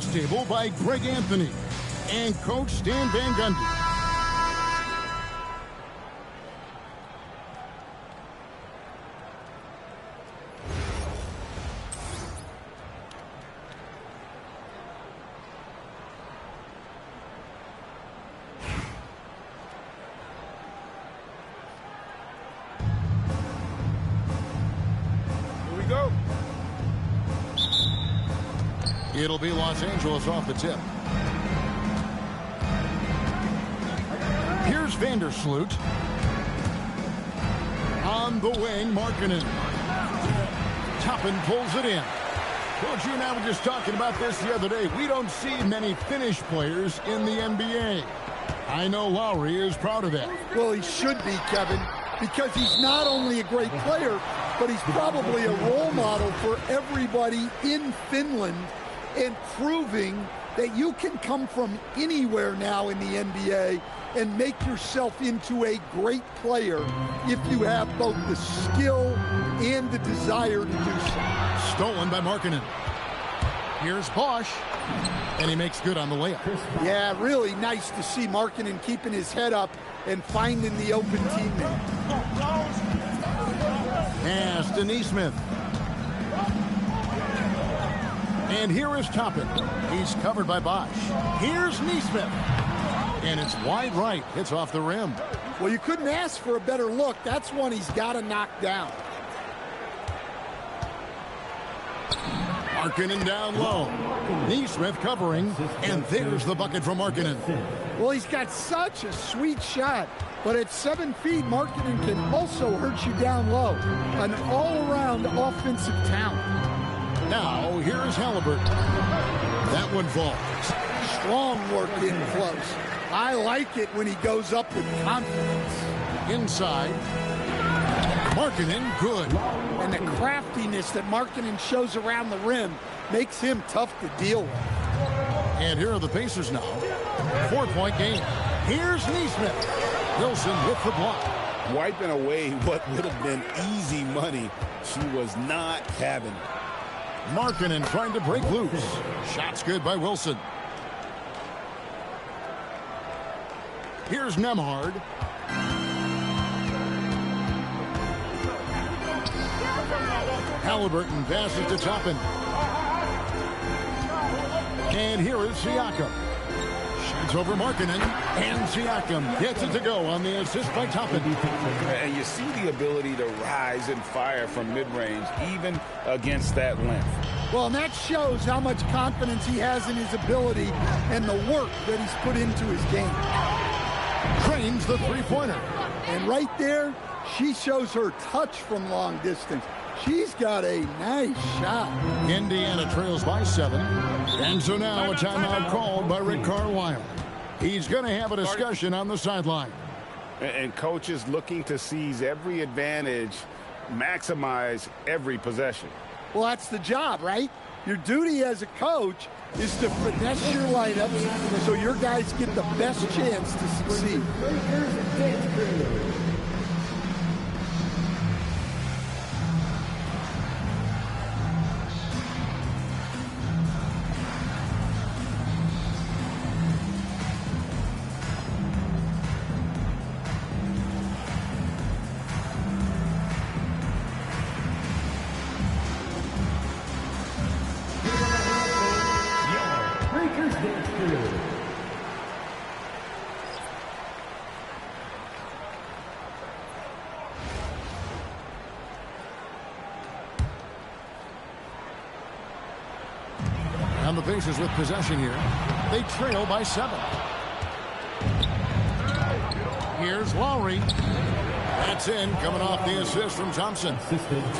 Table by Greg Anthony and Coach Stan Van Gundy. It'll be Los Angeles off the tip. Here's Vandersloot. On the wing, Markkanen. Toppin pulls it in. Coach, you and I were just talking about this the other day. We don't see many Finnish players in the NBA. I know Lowry is proud of that. Well, he should be, Kevin, because he's not only a great player, but he's probably a role model for everybody in Finland, and proving that you can come from anywhere now in the NBA and make yourself into a great player if you have both the skill and the desire to do so. Stolen by Markkanen. Here's Bosch, and he makes good on the layup. Yeah, really nice to see Markkanen keeping his head up and finding the open teammate. Pass to Nesmith. And here is Toppin. He's covered by Bosch. Here's Nesmith. And it's wide right. Hits off the rim. Well, you couldn't ask for a better look. That's one he's got to knock down. Markkanen down low. Nesmith covering. And there's the bucket from Markkanen. Well, he's got such a sweet shot. But at 7 feet, Markkanen can also hurt you down low. An all-around offensive talent. Now, here's Halliburton. That one falls. Strong work in close. I like it when he goes up with confidence. Inside. Markkanen, good. And the craftiness that Markkanen shows around the rim makes him tough to deal with. And here are the Pacers now. 4-point game. Here's Nesmith. Wilson with the block. Wiping away what would have been easy money. She was not having it. Markkanen trying to break loose. Shot's good by Wilson. Here's Nembhard. Halliburton passes to Toppin. And here is Siakam. Shoots over Markkanen. And Siakam gets it to go on the assist by Toppin. And you see the ability to rise and fire from mid-range, even against that length. Well, and that shows how much confidence he has in his ability and the work that he's put into his game. Trains the three-pointer. And right there, she shows her touch from long distance. She's got a nice shot. Indiana trails by 7. And so now a timeout called by Rick Carlisle. He's going to have a discussion on the sideline. And coach is looking to seize every advantage, maximize every possession. Well, that's the job, right? Your duty as a coach is to finesse your lineups so your guys get the best chance to succeed. On the Pacers with possession here. They trail by 7. Here's Lowry. That's in, coming off the assist from Thompson.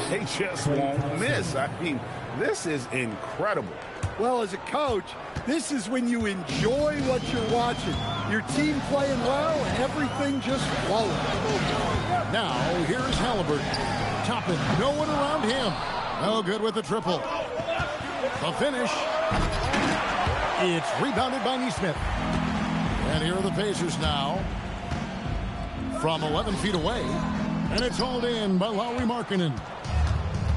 They just won't miss. I mean, this is incredible. Well, as a coach, this is when you enjoy what you're watching. Your team playing well and everything just flowing. Now, here's Halliburton. Toppin, no one around him. No good with the triple. The finish. It's rebounded by Nesmith. And here are the Pacers now from 11 feet away. And it's hauled in by Lauri Markkanen.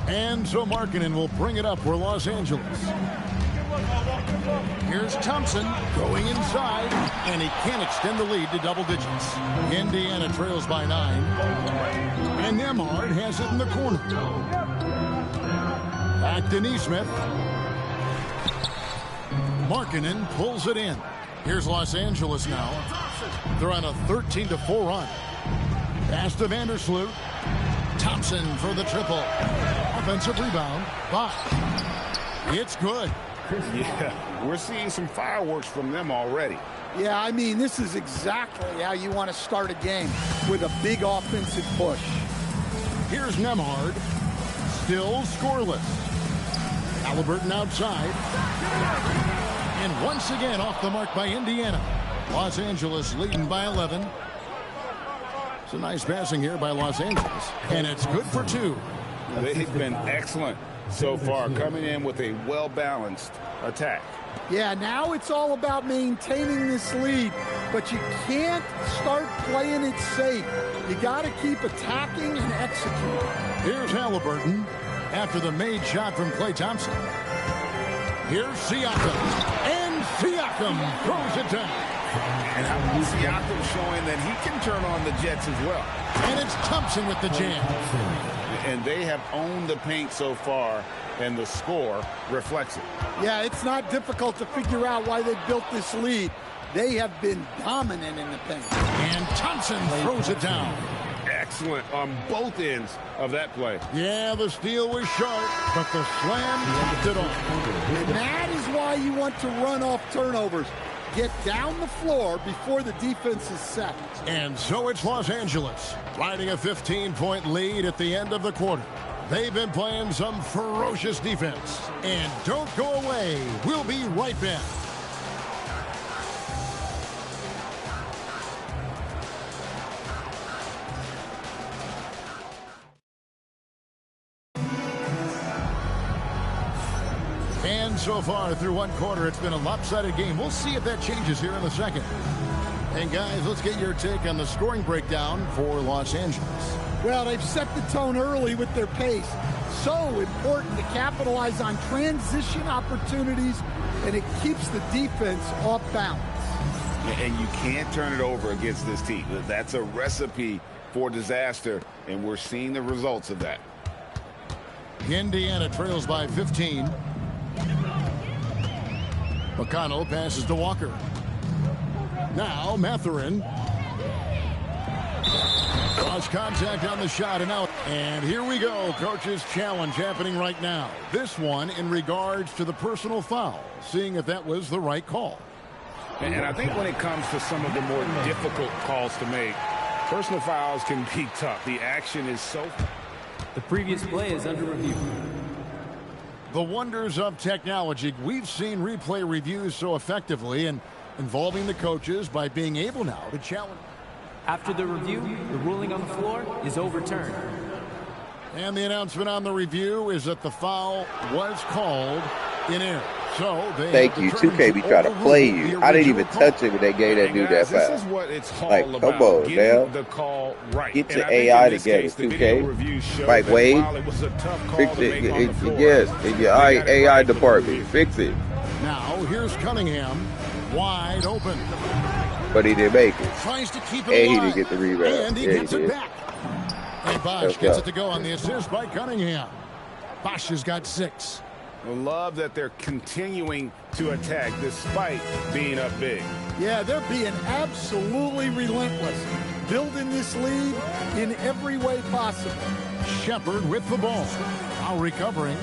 And so Markkanen will bring it up for Los Angeles. Here's Thompson going inside, and he can't extend the lead to double digits. Indiana trails by 9. And Nembhard has it in the corner. Back to Nesmith. Markkanen pulls it in. Here's Los Angeles now. They're on a 13-4 run. Pass to Vandersloot. Thompson for the triple. Offensive rebound. But it's good. Yeah, we're seeing some fireworks from them already. Yeah, I mean, this is exactly how you want to start a game, with a big offensive push. Here's Nembhard. Still scoreless. Halliburton outside. And once again off the mark by Indiana. Los Angeles leading by 11. It's a nice passing here by Los Angeles. And it's good for 2. They've been excellent so far, coming in with a well-balanced attack. Yeah, now it's all about maintaining this lead, but you can't start playing it safe. You got to keep attacking and executing. Here's Halliburton after the made shot from Klay Thompson. Here's Siakam, and Siakam throws it down. And Siakam showing that he can turn on the Jets as well. And it's Thompson with the jam. And they have owned the paint so far, and the score reflects it. Yeah, it's not difficult to figure out why they built this lead. They have been dominant in the paint. And Thompson throws it down. Excellent on both ends of that play. Yeah, the steal was sharp, but the slam kept it off. And that is why you want to run off turnovers. Get down the floor before the defense is set. And so it's Los Angeles, riding a 15-point lead at the end of the quarter. They've been playing some ferocious defense. And don't go away. We'll be right back. And so far through one quarter, it's been a lopsided game. We'll see if that changes here in the second. And guys, let's get your take on the scoring breakdown for Los Angeles. Well, they've set the tone early with their pace. So important to capitalize on transition opportunities, and it keeps the defense off balance. And you can't turn it over against this team. That's a recipe for disaster, and we're seeing the results of that. Indiana trails by 15. McConnell passes to Walker. Now Mathurin. Cross contact on the shot and out. And here we go. Coach's challenge happening right now. This one in regards to the personal foul. Seeing if that was the right call. And I think when it comes to some of the more difficult calls to make, personal fouls can be tough. The action is so... The previous play is under review. The wonders of technology. We've seen replay reviews so effectively and involving the coaches by being able now to challenge. After the review, the ruling on the floor is overturned. And the announcement on the review is that the foul was called in error. So they Thank you. 2K be trying to play you. I didn't even touch it when they gave that dude that This foul. is what it's all Like, about. come on, Getting now. the call right. Get And your I think AI in this together, case, the video 2K. review showed Like, that Wade, while it was a tough call Fix to make on the it. floor, Yes, in your they got it AI right for the department. review. Fix it. Now here's Cunningham, wide open. But he didn't make it. Tries to keep it And he alive. didn't get the rebound. And he Yeah, he gets it did. back. And Bosch Let's gets go. it to go on the assist by Cunningham. Bosch has got 6. I love that they're continuing to attack despite being up big. Yeah, they're being absolutely relentless, building this lead in every way possible. Shepard with the ball. Now recovering.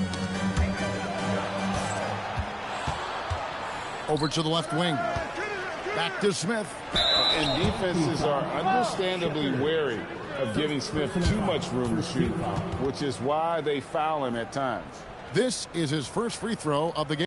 Over to the left wing. Back to Smith. And defenses are understandably wary of giving Smith too much room to shoot, which is why they foul him at times. This is his first free throw of the game.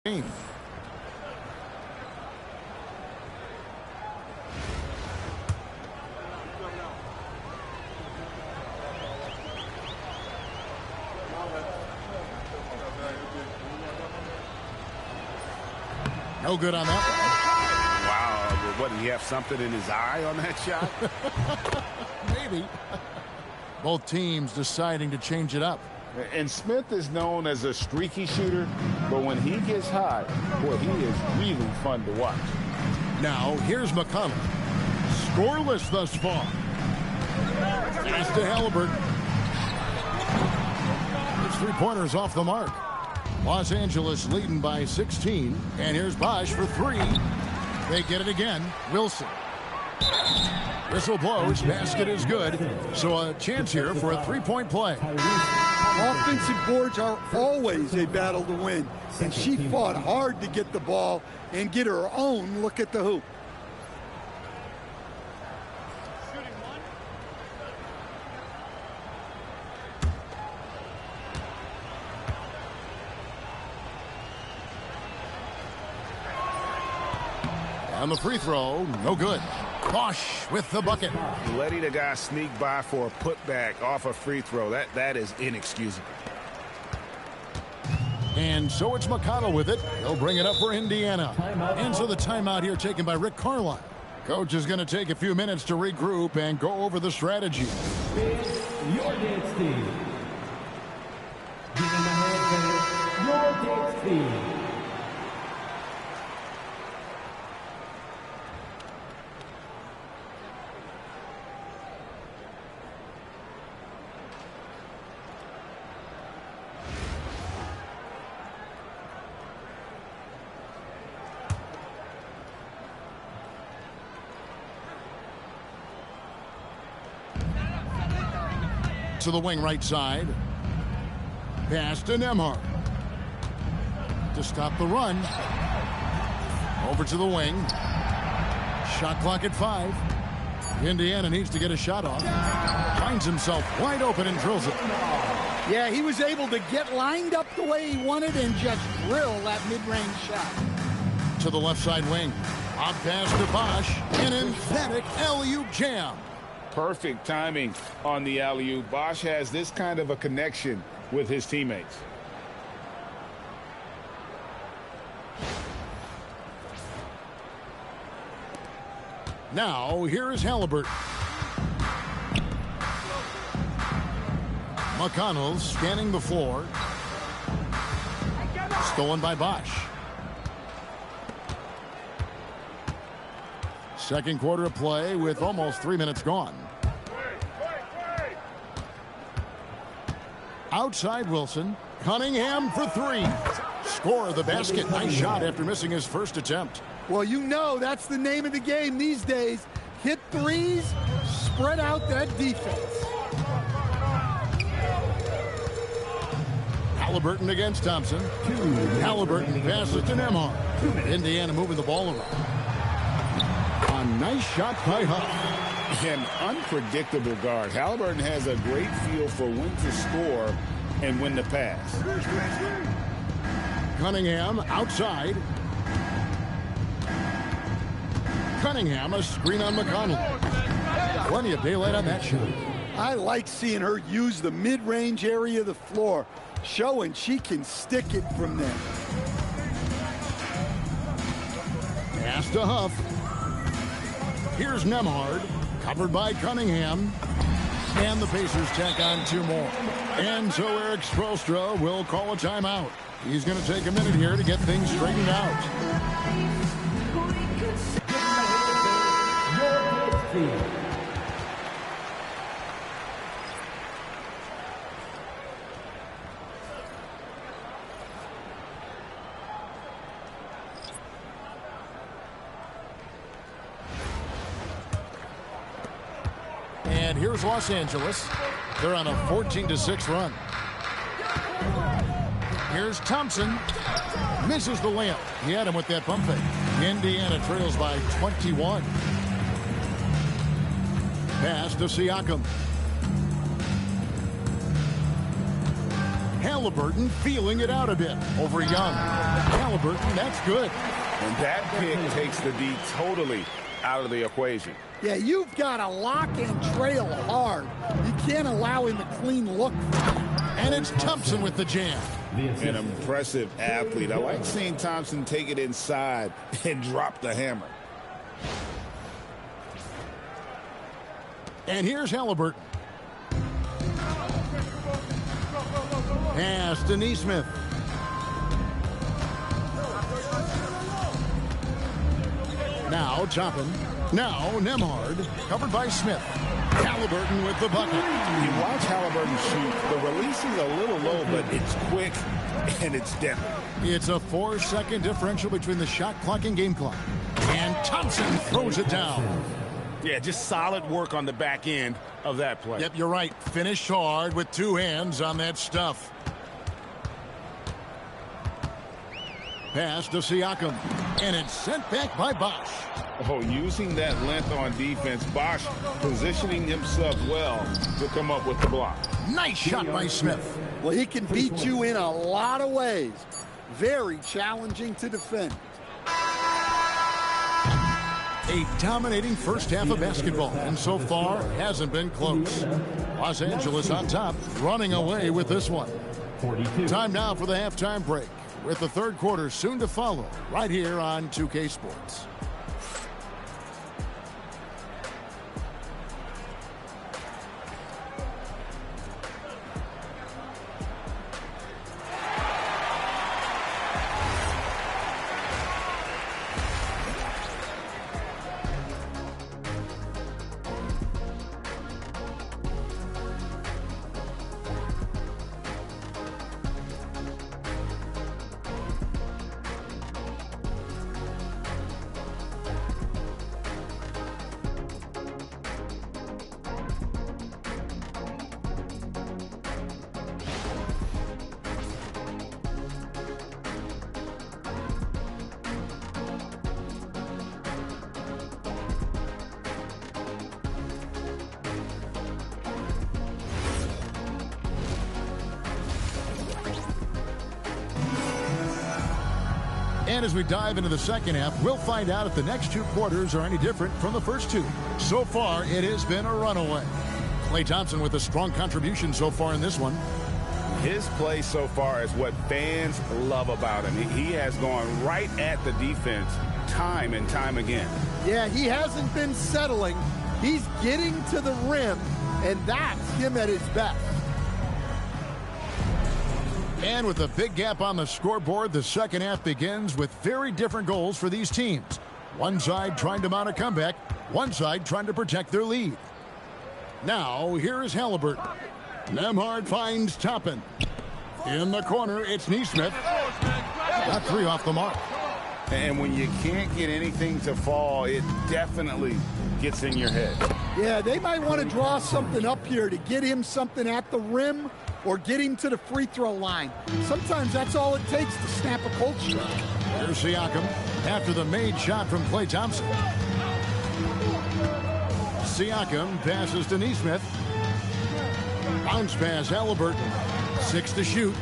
game. No good on that Wow, what, did he have something in his eye on that shot? one. Maybe. Both teams deciding to change it up. And Smith is known as a streaky shooter, but when he gets hot, boy, he is really fun to watch. Now, here's McConnell. Scoreless thus far. Pass to Halliburton. His three-pointers off the mark. Los Angeles leading by 16. And here's Bosch for three. They get it again. Wilson. Whistle blows. Basket is good. So a chance here for a three-point play. Offensive boards are always a battle to win. And she fought hard to get the ball and get her own look at the hoop. And the free throw, no good. Bosch with the bucket. Letting a guy sneak by for a putback off a free throw, that is inexcusable. And so it's McConnell with it. He'll bring it up for Indiana. And so the timeout here taken by Rick Carlisle. Coach is going to take a few minutes to regroup and go over the strategy. Your dance team. Giving the hand your dance team. To the wing right side. Pass to Nembhard. To stop the run. Over to the wing. Shot clock at 5. Indiana needs to get a shot off. Finds himself wide open and drills it. Yeah, he was able to get lined up the way he wanted and just drill that mid-range shot. To the left side wing. Out pass to Bosch. An emphatic alley-oop jam. Perfect timing on the alley-oop. Bosch has this kind of a connection with his teammates. Now, here is Halliburton. McConnell scanning the floor. Stolen by Bosch. Second quarter of play with almost 3 minutes gone. Outside Wilson. Cunningham for three. Score the basket. Nice shot after missing his first attempt. Well, you know that's the name of the game these days. Hit threes, spread out that defense. Halliburton against Thompson. Halliburton passes to Nembhard. Indiana moving the ball around. A nice shot by Huff. An unpredictable guard. Halliburton has a great feel for when to score and when to pass. Cunningham outside. Cunningham, a screen on McConnell. Plenty of daylight on that shot. I like seeing her use the mid-range area of the floor, showing she can stick it from there. Pass to Huff. Here's Nembhard, covered by Cunningham. And the Pacers tack on 2 more. And so Eric Spoelstra will call a timeout. He's going to take a minute here to get things straightened out. Your dance team. And here's Los Angeles. They're on a 14-6 run. Here's Thompson. Misses the layup. He had him with that pump fake. Indiana trails by 21. Pass to Siakam. Halliburton feeling it out a bit over Young. Halliburton, that's good. And that pick takes the D totally out of the equation. Yeah, you've got to lock and trail hard. You can't allow him a clean look. And it's Thompson with the jam. An impressive athlete. I like seeing Thompson take it inside and drop the hammer. And here's Halliburton. Pass to Neesmith. Now Toppin. Now Nembhard. Covered by Smith. Halliburton with the bucket. You watch Halliburton shoot. The release is a little low, but it's quick and it's deadly. It's a 4-second differential between the shot clock and game clock. And Thompson throws it down. Yeah, just solid work on the back end of that play. Yep, you're right. Finished hard with two hands on that stuff. Pass to Siakam. And it's sent back by Bosh. Oh, using that length on defense, Bosh positioning himself well to come up with the block. Nice shot by Smith. Well, he can beat you in a lot of ways. Very challenging to defend. A dominating first half of basketball, and so far hasn't been close. Los Angeles on top, running away with this one. 42. Time now for the halftime break, with the third quarter soon to follow, right here on 2K Sports. And as we dive into the second half, we'll find out if the next two quarters are any different from the first two. So far, it has been a runaway. Klay Thompson with a strong contribution so far in this one. His play so far is what fans love about him. He has gone right at the defense time and time again. Yeah, he hasn't been settling. He's getting to the rim, and that's him at his best. And with a big gap on the scoreboard, the second half begins with very different goals for these teams. One side trying to mount a comeback, one side trying to protect their lead. Now, here is Halliburton. Nembhard finds Toppin. In the corner, it's Neesmith. Got three off the mark. And when you can't get anything to fall, it definitely gets in your head. Yeah, they might want to draw something up here to get him something at the rim or get him to the free throw line. Sometimes that's all it takes to snap a cold streak. Here's Siakam after the made shot from Klay Thompson. Siakam passes to Neesmith. Bounce pass, Halliburton. 6 to shoot.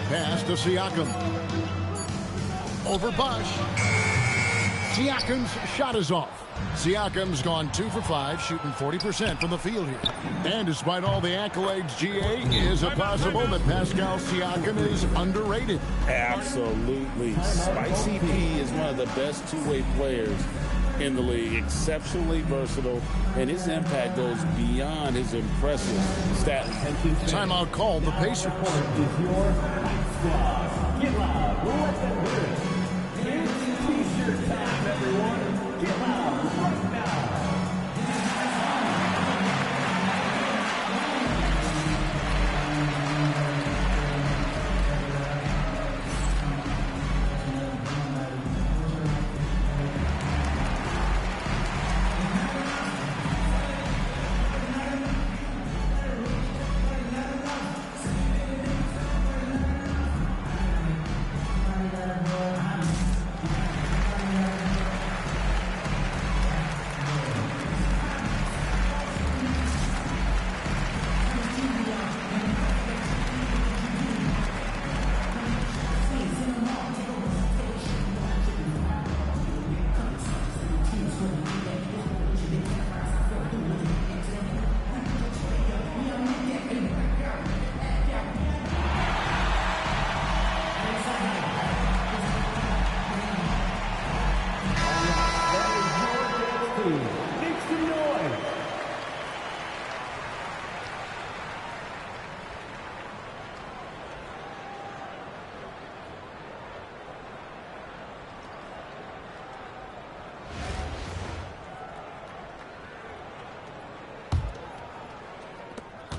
Pass to Siakam. Over Bosh. Siakam's shot is off. Siakam's gone 2 for 5, shooting 40% from the field here. And despite all the accolades, GA, is it possible that Pascal Siakam is underrated? Absolutely. Spicy P is one of the best two-way players in the league. Exceptionally versatile, and his impact goes beyond his impressive stat. Timeout called the Pacers. Is your squad. Get loud. We'll let them hear it. It's T-shirt time, everyone. Get loud right now.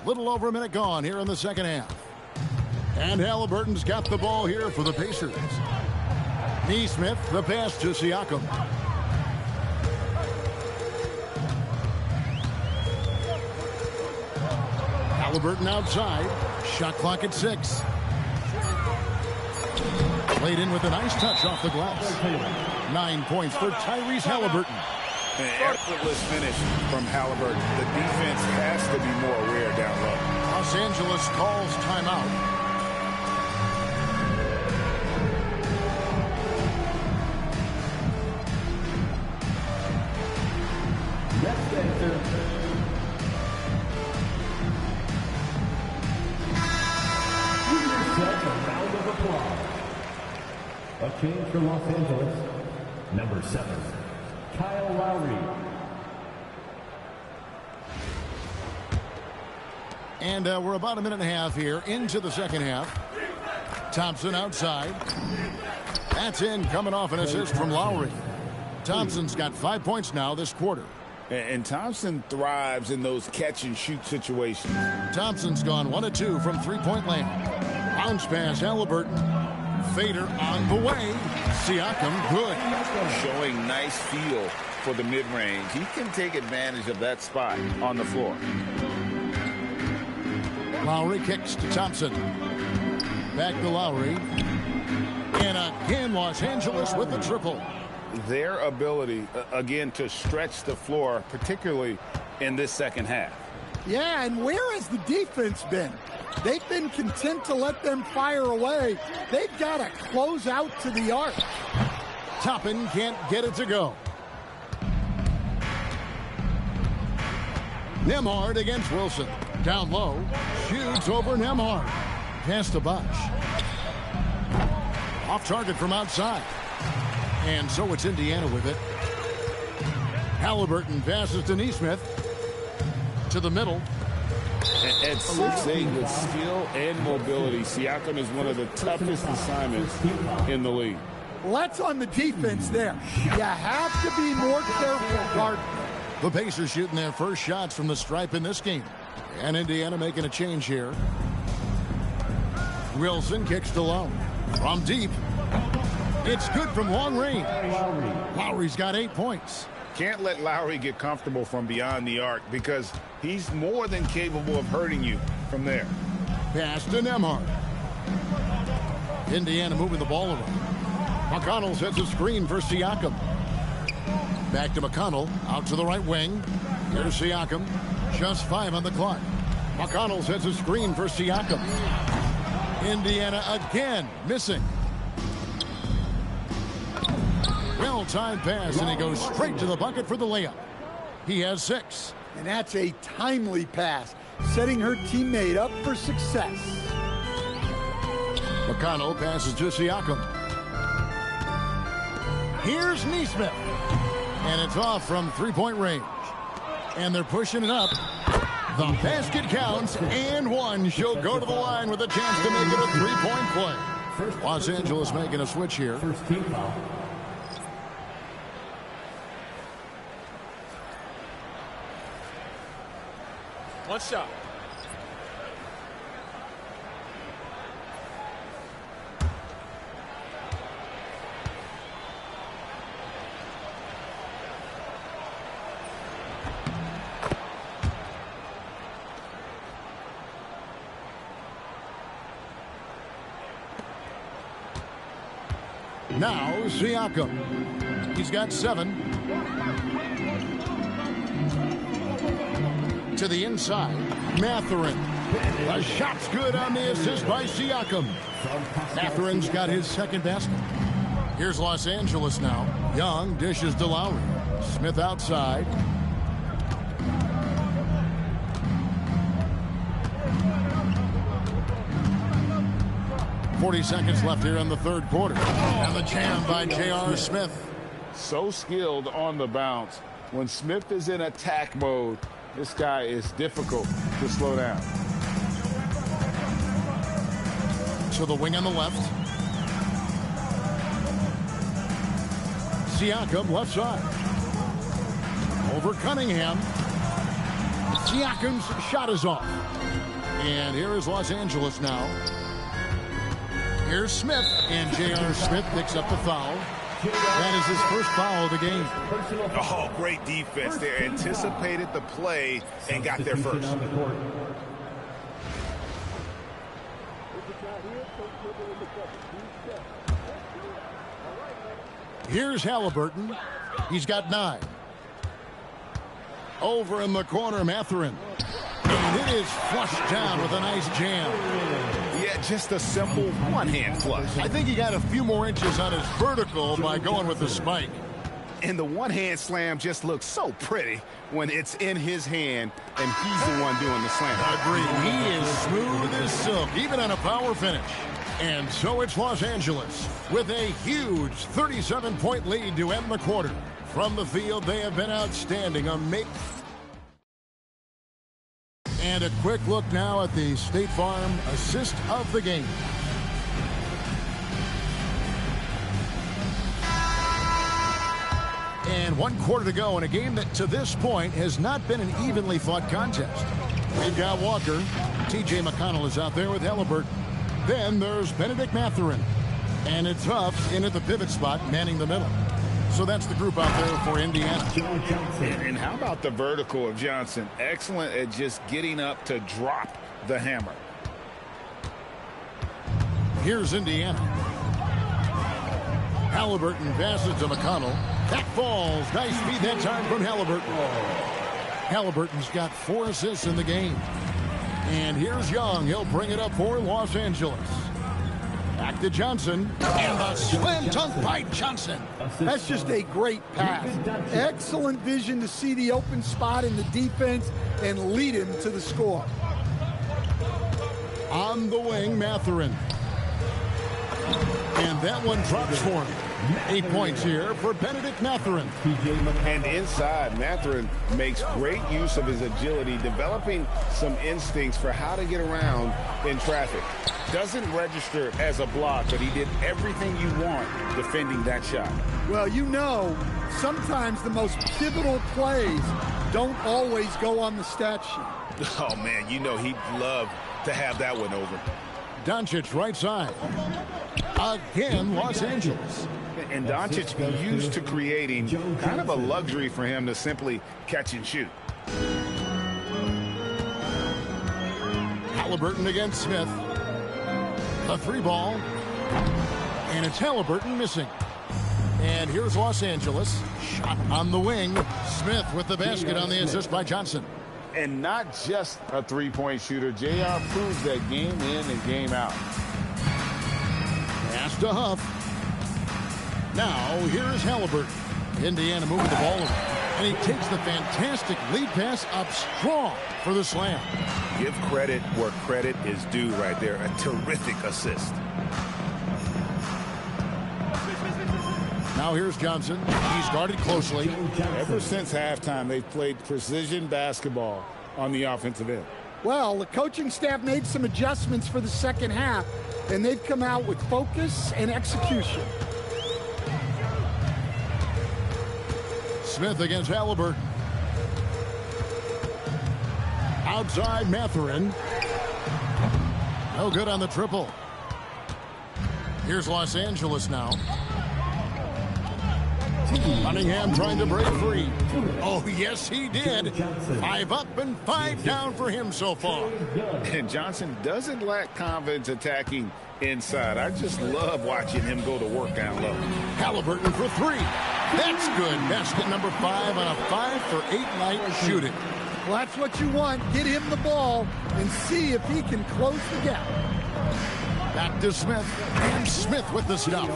Little over a minute gone here in the second half. And Halliburton's got the ball here for the Pacers. Nesmith, the pass to Siakam. Halliburton outside. Shot clock at 6. Played in with a nice touch off the glass. 9 points for Tyrese Halliburton. An effortless finish from Halliburton. The defense has to be more aware down low. Los Angeles calls timeout. Next answer. Give yourself a round of applause. A change for Los Angeles. Number 7, Kyle Lowry. And we're about a minute and a half here into the second half. Thompson outside. That's in, coming off an assist from Lowry. Thompson's got 5 points now this quarter. And Thompson thrives in those catch-and-shoot situations. Thompson's gone 1 of 2 from three-point land. Bounce pass, Halliburton. Fader on the way. Siakam, good. Showing nice feel for the mid-range. He can take advantage of that spot on the floor. Lowry kicks to Thompson. Back to Lowry. And again, Los Angeles with the triple. Their ability, again, to stretch the floor, particularly in this second half. Yeah, and where has the defense been? They've been content to let them fire away. They've got to close out to the arc. Toppin can't get it to go. Nembhard against Wilson. Down low. Shoots over Nembhard. Pass to Bosh. Off target from outside. And so it's Indiana with it. Halliburton passes to Nesmith. To the middle. At 6'8", with skill and mobility, Siakam is one of the toughest assignments in the league. Well, that's on the defense there. You have to be more careful guarding. The Pacers shooting their first shots from the stripe in this game. And Indiana making a change here. Wilson kicks to Lowry. From deep. It's good from long range. Lowry's got 8 points. Can't let Lowry get comfortable from beyond the arc because he's more than capable of hurting you from there. Pass to Nembhard. Indiana moving the ball around. McConnell sets a screen for Siakam. Back to McConnell. Out to the right wing. Here's Siakam. Just 5 on the clock. McConnell sets a screen for Siakam. Indiana again missing. Well-timed pass, and he goes straight to the bucket for the layup. He has 6. And that's a timely pass, setting her teammate up for success. McConnell passes to Siakam. Here's Nesmith. And it's off from three-point range. And they're pushing it up. The basket counts, and one. She'll go to the line with a chance to make it a three-point play. Los Angeles making a switch here. First team foul. One shot. Now Siakam. He's got 7. To the inside. Mathurin. The shot's good on the assist by Siakam. Matherin's got his second basket. Here's Los Angeles now. Young dishes to Lowry. Smith outside. .40 seconds left here in the third quarter. And the jam by J.R. Smith. So skilled on the bounce. When Smith is in attack mode, this guy is difficult to slow down. To the wing on the left. Siakam left side. Over Cunningham. Siakam's shot is off. And here is Los Angeles now. Here's Smith, and J.R. Smith picks up the foul. That is his first foul of the game. Oh, great defense there. Anticipated the play and got there first. Here's Halliburton. He's got 9. Over in the corner, Mathurin. And it is flushed down with a nice jam. Yeah, just a simple one-hand flush. I think he got a few more inches on his vertical by going with the spike. And the one-hand slam just looks so pretty when it's in his hand and he's the one doing the slam. Agreed. He is smooth as silk, even on a power finish. And so it's Los Angeles with a huge 37-point lead to end the quarter. From the field, they have been outstanding. And a quick look now at the State Farm assist of the game. And 1 quarter to go in a game that to this point has not been an evenly fought contest. We've got Walker. T.J. McConnell is out there with Halliburton. Then there's Benedict Mathurin. And it's Huff in at the pivot spot, manning the middle. So that's the group out there for Indiana. And how about the vertical of Johnson? Excellent at just getting up to drop the hammer. Here's Indiana. Halliburton passes to McConnell. That falls. Nice speed that time from Halliburton. Halliburton's got 4 assists in the game. And here's Young. He'll bring it up for Los Angeles. Back to Johnson. And the slam dunk by Johnson. That's just a great pass. Excellent vision to see the open spot in the defense and lead him to the score. On the wing, Mathurin. And that one drops for him. 8 points here for Benedict Mathurin. And inside, Mathurin makes great use of his agility, developing some instincts for how to get around in traffic. Doesn't register as a block, but he did everything you want defending that shot. Well, you know, sometimes the most pivotal plays don't always go on the stat sheet. Oh, man, you know he'd love to have that one over. Doncic right side. Again, Los Angeles. And Doncic used to creating kind of a luxury for him to simply catch and shoot. Halliburton against Smith. The 3 ball. And it's Halliburton missing. And here's Los Angeles. Shot on the wing. Smith with the basket on the assist by Johnson. And not just a three-point shooter. JR proves that game in and game out. Pass to Huff. Now, here is Halliburton. Indiana moving the ball over. And he takes the fantastic lead pass up strong for the slam. Give credit where credit is due right there. A terrific assist. Now here's Johnson. He's guarded closely. Ever since halftime, they've played precision basketball on the offensive end. Well, the coaching staff made some adjustments for the second half, and they've come out with focus and execution. Smith against Halliburton. Outside Mathurin. No good on the triple. Here's Los Angeles now. Cunningham trying to break free. Oh, yes, he did. 5 up and 5 down for him so far. And Johnson doesn't lack confidence attacking inside. I just love watching him go to work down low. Halliburton for 3. That's good. Basket number 5 on a 5-for-8 night shooting. Well, that's what you want. Get him the ball and see if he can close the gap. Back to Smith. And Smith with the stuff.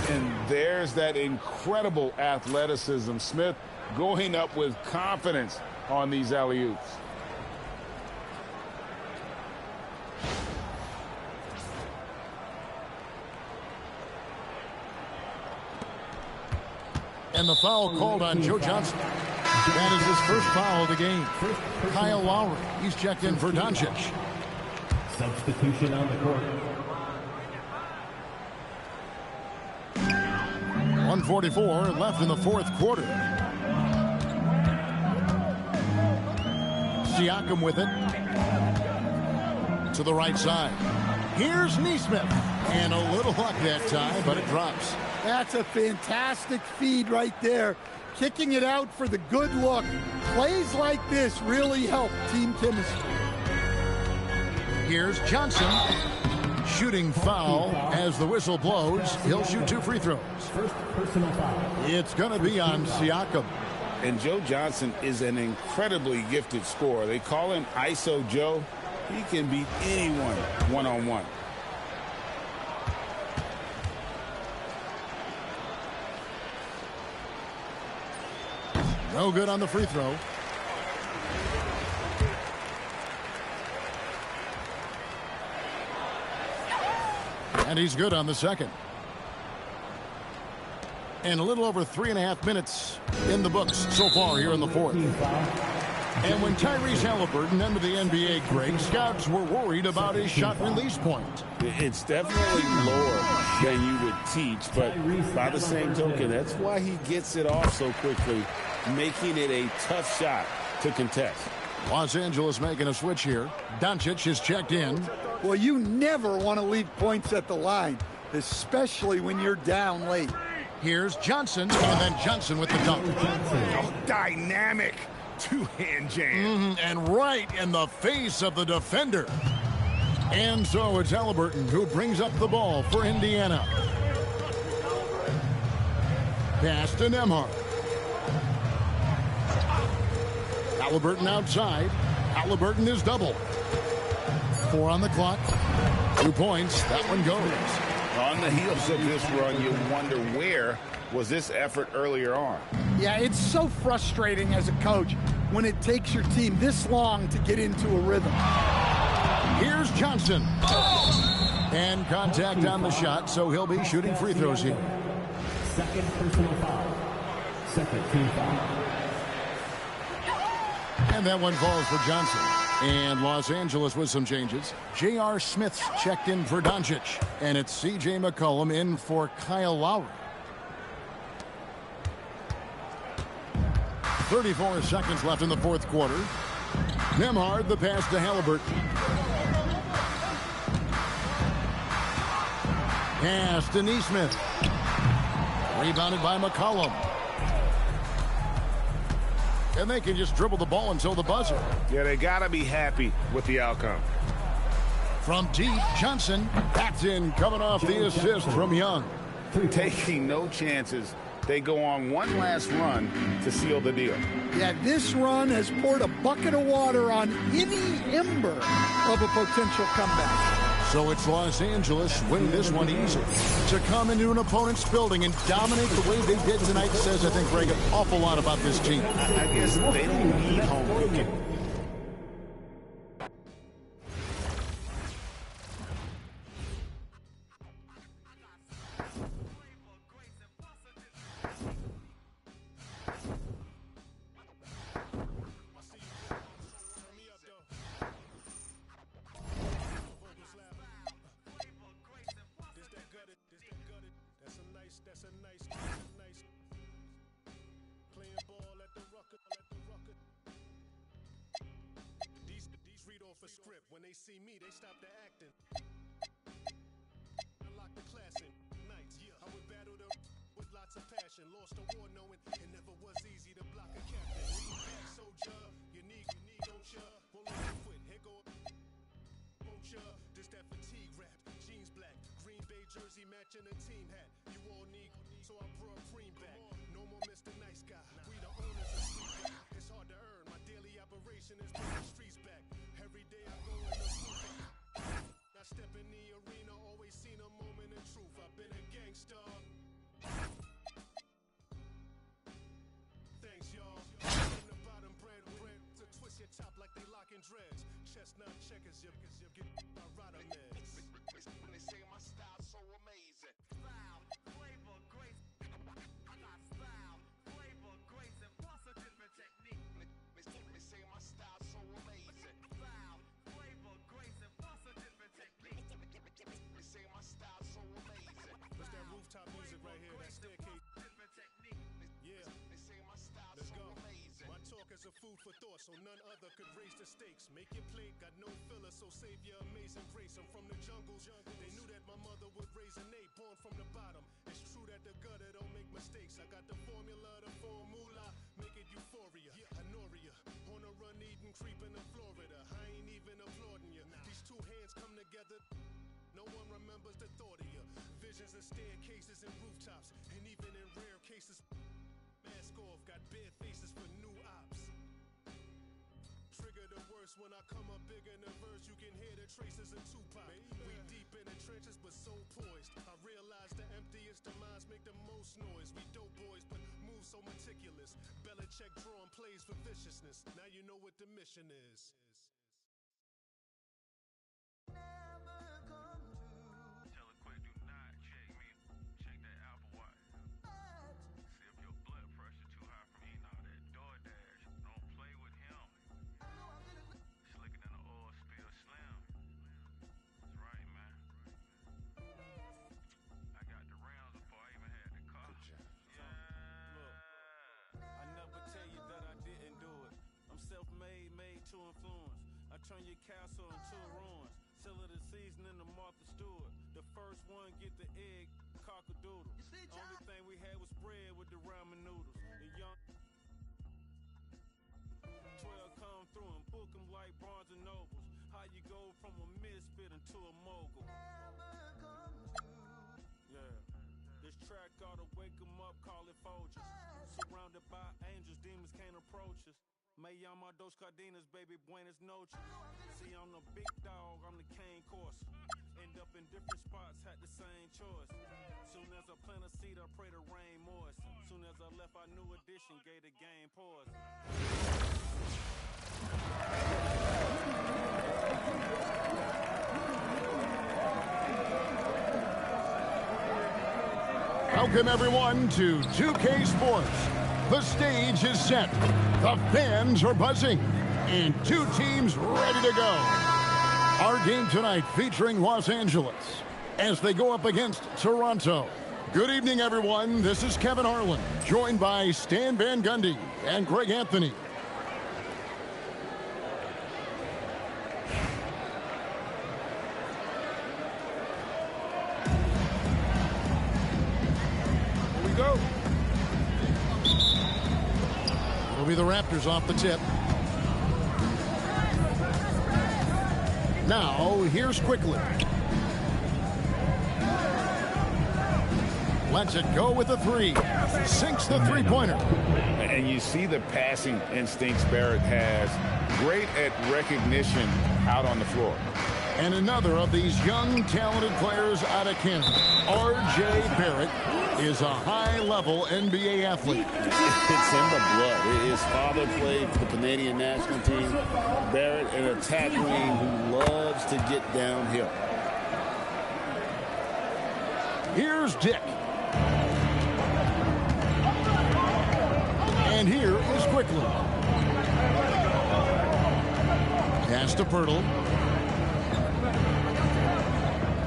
And there's that incredible athleticism. Smith going up with confidence on these alley-oops. And the foul called on Joe Johnson. That is his first foul of the game. Kyle Lowry. He's checked in for Doncic. Substitution on the court. 1:44 left in the 4th quarter. Siakam with it. To the right side. Here's Neesmith. And a little luck that time, but it drops. That's a fantastic feed right there. Kicking it out for the good look. Plays like this really help team chemistry. Here's Johnson. Shooting foul as the whistle blows. He'll shoot 2 free throws. First personal foul. It's going to be on Siakam. And Joe Johnson is an incredibly gifted scorer. They call him ISO Joe. He can beat anyone one-on-one. No good on the free throw. And he's good on the second. And a little over 3.5 minutes in the books so far here in the fourth. And when Tyrese Halliburton entered the NBA, Greg, scouts were worried about his shot release point. It's definitely lower than you would teach, but by the same token, that's why he gets it off so quickly, making it a tough shot to contest. Los Angeles making a switch here. Doncic is checked in. Well, you never want to leave points at the line, especially when you're down late. Here's Johnson, and then Johnson with the dunk. Oh, dynamic two-hand jam. And right in the face of the defender. And so it's Halliburton who brings up the ball for Indiana. Pass to Nembhard. Halliburton outside. Halliburton is double. 4 on the clock. 2 points. That one goes. On the heels of this run, you wonder where was this effort earlier on. Yeah, it's so frustrating as a coach when it takes your team this long to get into a rhythm. Here's Johnson. And contact on the shot, so he'll be shooting free throws here. Second personal foul. Second team foul. And that one falls for Johnson. And Los Angeles with some changes. J.R. Smith's checked in for Doncic. And it's C.J. McCollum in for Kyle Lowry. 34 seconds left in the fourth quarter. Nembhard, the pass to Halliburton. Pass to Neesmith. Rebounded by McCollum. And they can just dribble the ball until the buzzer. Yeah, they got to be happy with the outcome. From deep, Johnson. That's in, coming off the assist from Young. Taking no chances. They go on one last run to seal the deal. Yeah, this run has poured a bucket of water on any ember of a potential comeback. So it's Los Angeles winning this one easy. To come into an opponent's building and dominate the way they did tonight says, I think, Greg, an awful lot about this team. I guess they don't need home cooking. When they see me, they stop the acting. Unlock the class in nights. Yeah, I would battle them with lots of passion. Lost the war knowing it never was easy to block a captain. Soldier, unique, don't ya? Won't let you quit. Here go, won't ya? This that fatigue rap. Jeans black, Green Bay jersey matching a team hat. You all need, so I brought cream back. No more Mr. Nice Guy. We the owners of street. It's hard to earn. My daily operation is bring the streets back. Every day I go in the booth. I step in the arena, always seen a moment of truth. I've been a gangster. Thanks, y'all. From the bottom, bread to twist your top like they locking dreads. Chestnut checkers, you get my rider meds. When they say my style so amazing. Style, flavor, grace. I got style, flavor, grace, and plus a different technique. They say my style so amazing. Style, flavor, grace, and plus a different technique. They say my style so amazing. What's that rooftop music right here? That staircase. Different technique. Yeah. They say my style so amazing. My talk is a food for thought, so none other could raise the stakes. Make your plate, got no filler, so save your amazing grace. I'm from the jungles. They knew that my mother would raise an ape, born from the bottom. It's true that the gutter don't make mistakes. I got the formula, make it euphoria. Honoria, on a run, eating, creeping in Florida. I ain't even applauding you. These two hands come together. No one remembers the thought of you. Visions of staircases and rooftops, and even in rare cases, mask off, got bare faces for new ops. Trigger the worst when I come up big in the verse. You can hear the traces of Tupac. We deep in the trenches, but so poised. I realize the emptiest of minds make the most noise. We dope boys, but move so meticulous. Belichick drawing plays for viciousness. Now you know what the mission is. Tell her quick, do not check me. Check that Apple Watch. See if your blood pressure too high from eating all that DoorDash. Don't play with him. Slicker than an oil spill slim. That's right, man. I got the rounds before I even had the car. Yeah. Look, I never tell you that I didn't do it. I'm self-made, made to influence. I turn your castle into ruins. Sell it a season in the Martha Stewart. The first one get the egg, cock-a-doodle. Only thing we had was bread with the ramen noodles. The young 12 come through and book them like Barnes and Nobles. How you go from a misfit into a mogul? Yeah. This track ought to wake them up, call it Folgers. Surrounded by angels, demons can't approach us. Me llama dos cardenas, baby, buenas noches. See, I'm the big dog, I'm the cane course. End up in different spots, had the same choice. Soon as I plant a seed, I pray the rain moist. Soon as I left, I knew addition, gave the game pause. Welcome, everyone, to 2K Sports. The stage is set. The fans are buzzing. And two teams ready to go. Our game tonight featuring Los Angeles as they go up against Toronto. Good evening, everyone. This is Kevin Harlan, joined by Stan Van Gundy and Greg Anthony. Go. It'll be the Raptors off the tip. Now, here's Quickly. Lets it go with the three. Sinks the three-pointer. And you see the passing instincts Barrett has. Great at recognition out on the floor. And another of these young, talented players out of Canada, R.J. Barrett, is a high-level NBA athlete. It's in the blood. His father played for the Canadian national team. Barrett, an attack wing who loves to get downhill. Here's Dick. And here is Quickly. Pass to Pirtle.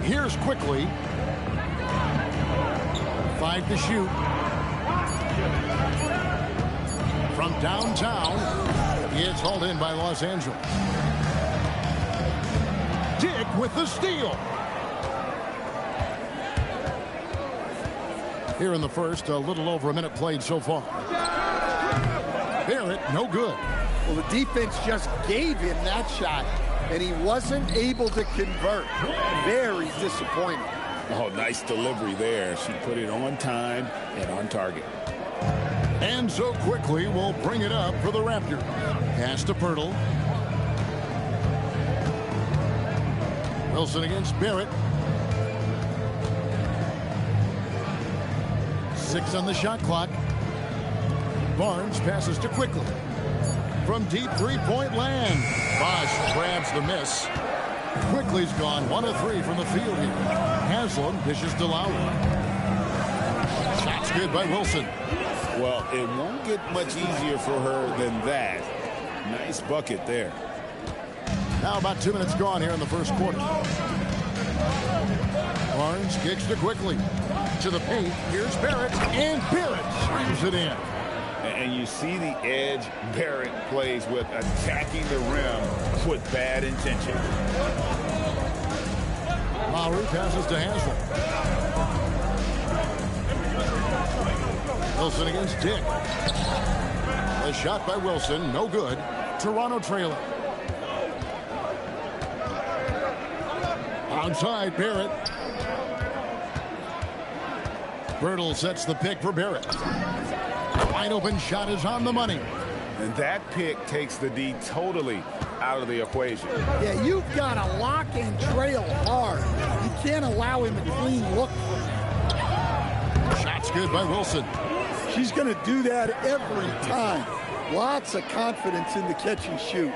Here's Quickly. 5 to shoot. From downtown, it's hauled in by Los Angeles. Dick with the steal. Here in the first, a little over a minute played so far. Barrett, no good. Well, the defense just gave him that shot, and he wasn't able to convert. Very disappointing. Oh, nice delivery there. She put it on time and on target. And so Quickly will bring it up for the Raptors. Pass to Pirtle. Wilson against Barrett. 6 on the shot clock. Barnes passes to Quickly. From deep three-point land. Bosch grabs the miss. Quickly's gone 1 of 3 from the field here. Haslam dishes to Lowry. Shot's good by Wilson. Well, it won't get much easier for her than that. Nice bucket there. Now about 2 minutes gone here in the first quarter. Barnes kicks to Quickly. To the paint. Here's Barrett. And Barrett strings it in. And you see the edge Barrett plays with, attacking the rim with bad intention. Lowry passes to Haslem. Wilson against Dick. A shot by Wilson, no good. Toronto trailing. Outside, Barrett. Bertle sets the pick for Barrett. The wide open shot is on the money. And that pick takes the D totally out of the equation. Yeah, you've got to lock and trail hard. You can't allow him a clean look. Shot's good by Wilson. She's going to do that every time. Lots of confidence in the catch and shoot.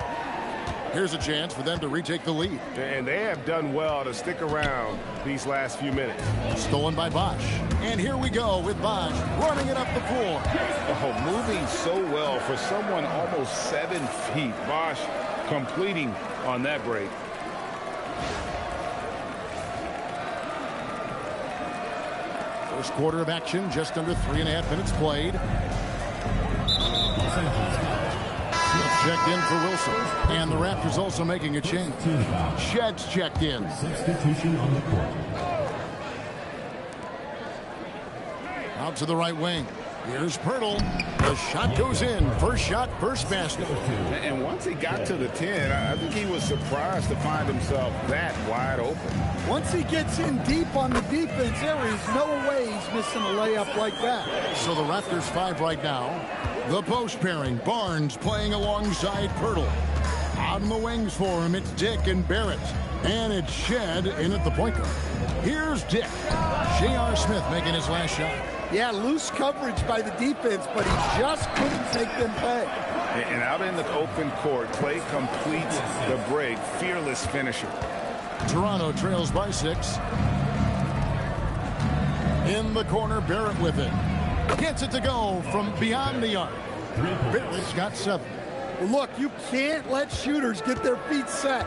Here's a chance for them to retake the lead. And they have done well to stick around these last few minutes. Stolen by Bosch. And here we go with Bosch running it up the floor. Oh, moving so well for someone almost 7 feet. Bosch completing on that break. First quarter of action, just under 3.5 minutes played. Checked in for Wilson. And the Raptors also making a change. Shedd's checked in. Substitution on the court. Out to the right wing. Here's Pirtle. The shot goes in. First shot, first basket. And once he got to the 10, I think he was surprised to find himself that wide open. Once he gets in deep on the defense, there is no way he's missing a layup like that. So the Raptors 5 right now. The post pairing, Barnes playing alongside Pirtle. Out in the wings for him, it's Dick and Barrett. And it's Shed in at the point guard. Here's Dick. J.R. Smith making his last shot. Yeah, loose coverage by the defense, but he just couldn't take them pay. And out in the open court, Clay completes the break. Fearless finisher. Toronto trails by 6. In the corner, Barrett with it. Gets it to go from beyond the arc. Barrett's got 7. Well, look, you can't let shooters get their feet set.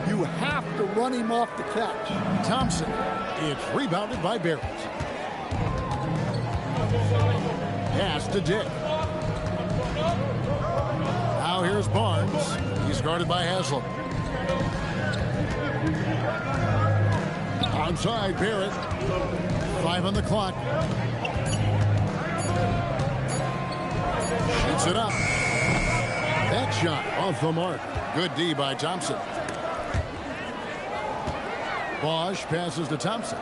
You have to run him off the catch. Thompson. It's rebounded by Barrett. Pass to Dick. Now here's Barnes. He's guarded by Haslem. Outside, Barrett. 5 on the clock. Shoots it up. That shot off the mark. Good D by Thompson. Bosch passes to Thompson.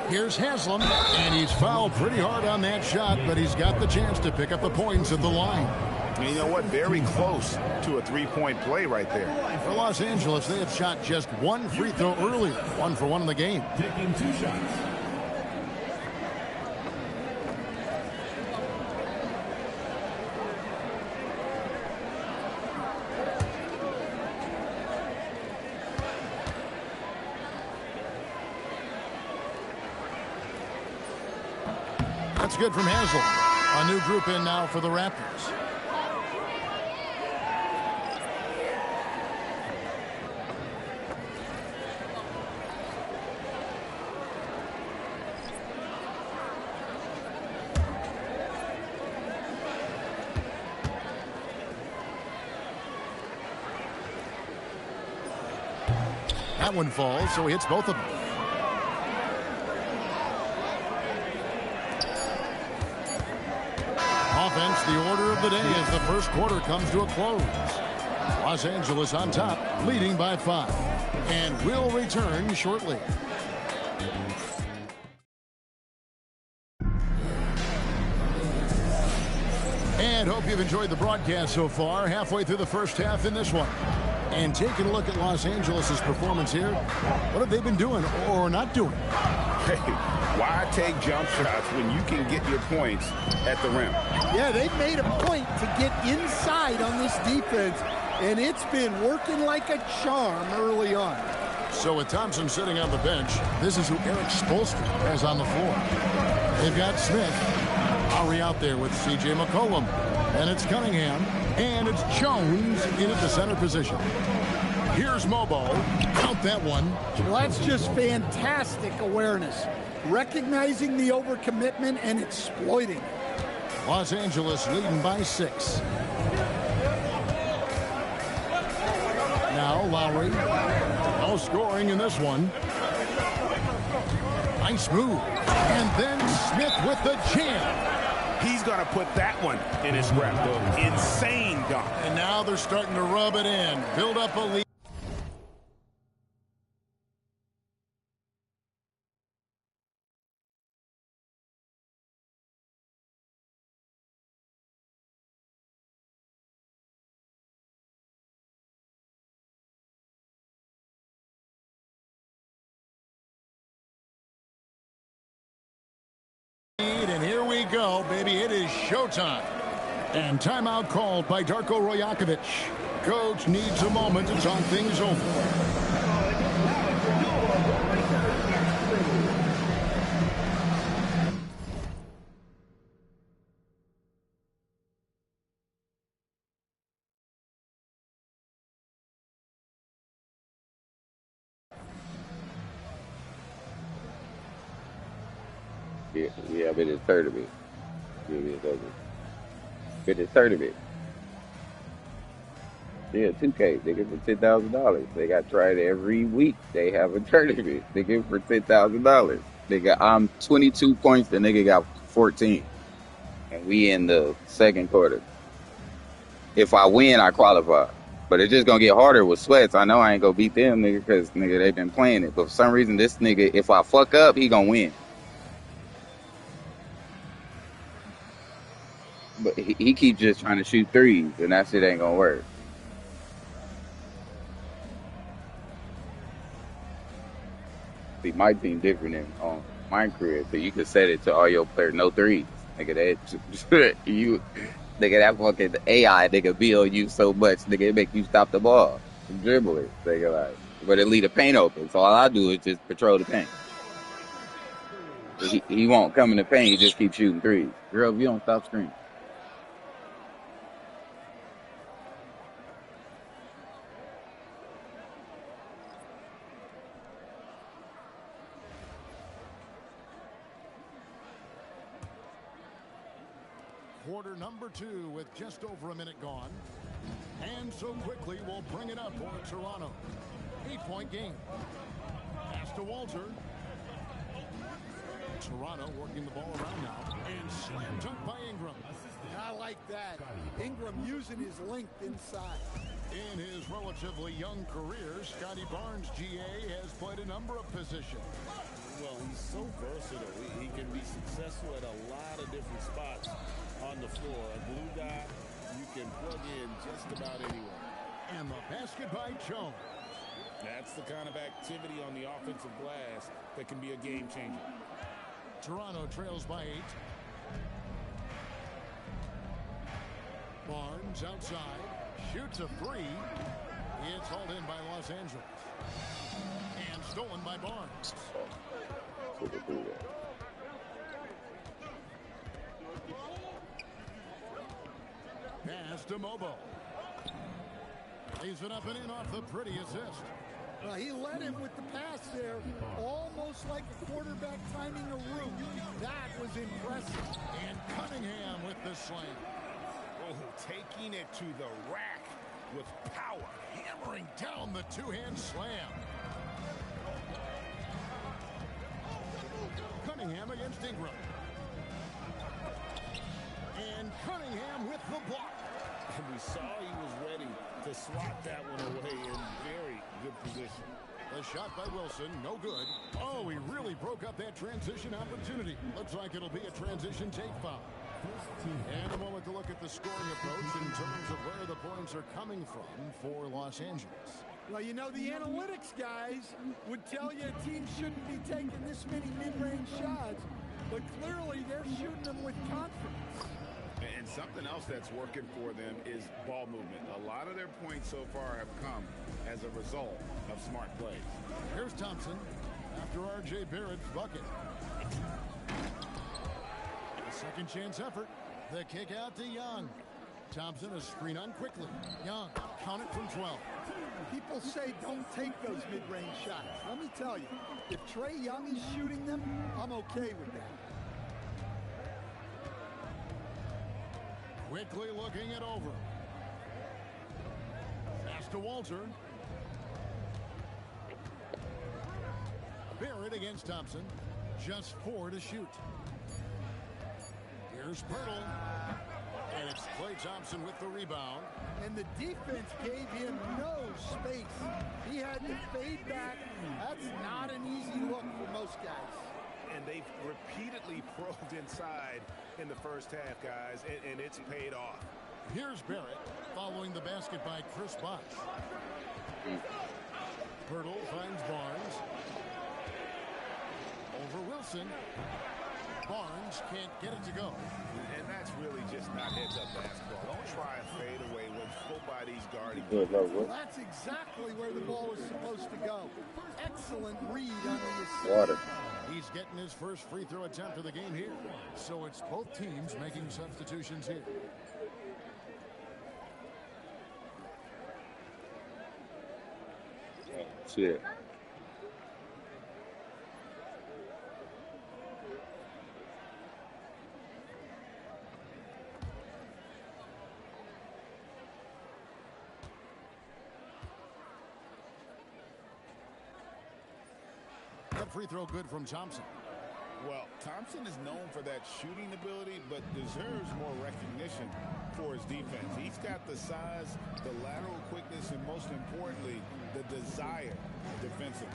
Here's Haslem, and he's fouled pretty hard on that shot, but he's got the chance to pick up the points at the line. And you know what? Very close to a three-point play right there. For Los Angeles, they have shot just 1 free throw earlier. 1 for 1 in the game. Taking 2 shots. That's good from Haslem. A new group in now for the Raptors. That one falls, so he hits both of them. Offense, the order of the day as the first quarter comes to a close. Los Angeles on top, leading by 5. And will return shortly. And hope you've enjoyed the broadcast so far. Halfway through the first half in this one. And taking a look at Los Angeles' performance here. What have they been doing or not doing? Hey, why take jump shots when you can get your points at the rim? Yeah, they've made a point to get inside on this defense, and it's been working like a charm early on. So with Thompson sitting on the bench, this is who Eric Spoelstra has on the floor. They've got Smith. Lowry out there with C.J. McCollum. And it's Cunningham. And it's Jones in at the center position. Here's Mobo. Count that one. Well, that's just fantastic awareness. recognizing the overcommitment and exploiting. Los Angeles leading by 6. Now Lowry. No scoring in this one. Nice move. And then Smith with the jam. He's going to put that one in his scrapbook. Insane dunk. And now they're starting to rub it in. Build up a lead. And here we go, baby. It is showtime. And timeout called by Darko Rajakovic. Coach needs a moment to talk things over. Yeah, but it's tournament. But it's tournament. Yeah, 2K. They give for $10,000. They got tried every week. They have a tournament. They give for $10,000. I'm 22 points. The nigga got 14, and we in the second quarter. If I win, I qualify. But it's just gonna get harder with Sweats. I know I ain't gonna beat them, nigga, because nigga they been playing it. But for some reason, this nigga, if I fuck up, he gonna win. But he keeps just trying to shoot threes, and that shit ain't gonna work. See, my team different than on my career, so you can set it to all your players, no threes. Nigga, that fucking AI, nigga, build you so much, nigga, it make you stop the ball, dribble it, nigga, like, but it leave the paint open. So all I do is just patrol the paint. He won't come in the paint. He just keeps shooting threes. Girl, if you don't stop screaming. Quarter number 2 with just over a minute gone. And so quickly we'll bring it up for Toronto. 8-point game. Pass to Walter. Toronto working the ball around now. And slam dunk by Ingram. I like that. Ingram using his length inside. In his relatively young career, Scotty Barnes, GA, has played a number of positions. Well, he's so versatile. He can be successful at a lot of different spots on the floor. A glue guy you can plug in just about anywhere. And the basket by Jones. That's the kind of activity on the offensive glass that can be a game changer. Toronto trails by 8. Barnes outside. Shoots a 3. It's hauled in by Los Angeles. And stolen by Barnes. Pass to Mobo. Lays it up and in off the pretty assist. He led him with the pass there, almost like a quarterback timing a route. That was impressive. And Cunningham with the slam. Oh, taking it to the rack with power. Hammering down the two-hand slam. Cunningham against Ingram. And Cunningham with the block. And we saw he was ready to swat that one away in very good position. The shot by Wilson, no good. Oh, he really broke up that transition opportunity. Looks like it'll be a transition take foul. And a moment to look at the scoring approach in terms of where the points are coming from for Los Angeles. Well, you know, the analytics guys would tell you a team shouldn't be taking this many mid-range shots, but clearly they're shooting them with confidence. And something else that's working for them is ball movement. A lot of their points so far have come as a result of smart plays. Here's Thompson after R.J. Barrett's bucket. A second chance effort. The kick out to Young. Thompson is screen on quickly. Young, count it from 12. People say don't take those mid-range shots. Let me tell you, if Trae Young is shooting them, I'm okay with that. Quickly looking it over. Pass to Walter. Barrett against Thompson. Just 4 to shoot. Here's Pirtle. And it's Klay Thompson with the rebound. And the defense gave him no space. He had to fade back. That's not an easy look for most guys. And they've repeatedly probed inside in the first half, guys, and it's paid off. Here's Barrett following the basket by Chris Bosh. Pirtle finds Barnes. Over Wilson. Barnes can't get it to go. And that's really just not heads-up basketball. Don't try a fadeaway when nobody's guarding. Well, that's exactly where the ball is supposed to go. Excellent read on the Water. He's getting his first free throw attempt of the game here. So it's both teams making substitutions here. Shit. That free throw good from Thompson. Well, Thompson is known for that shooting ability, but deserves more recognition for his defense. He's got the size, the lateral quickness, and most importantly, the desire defensively.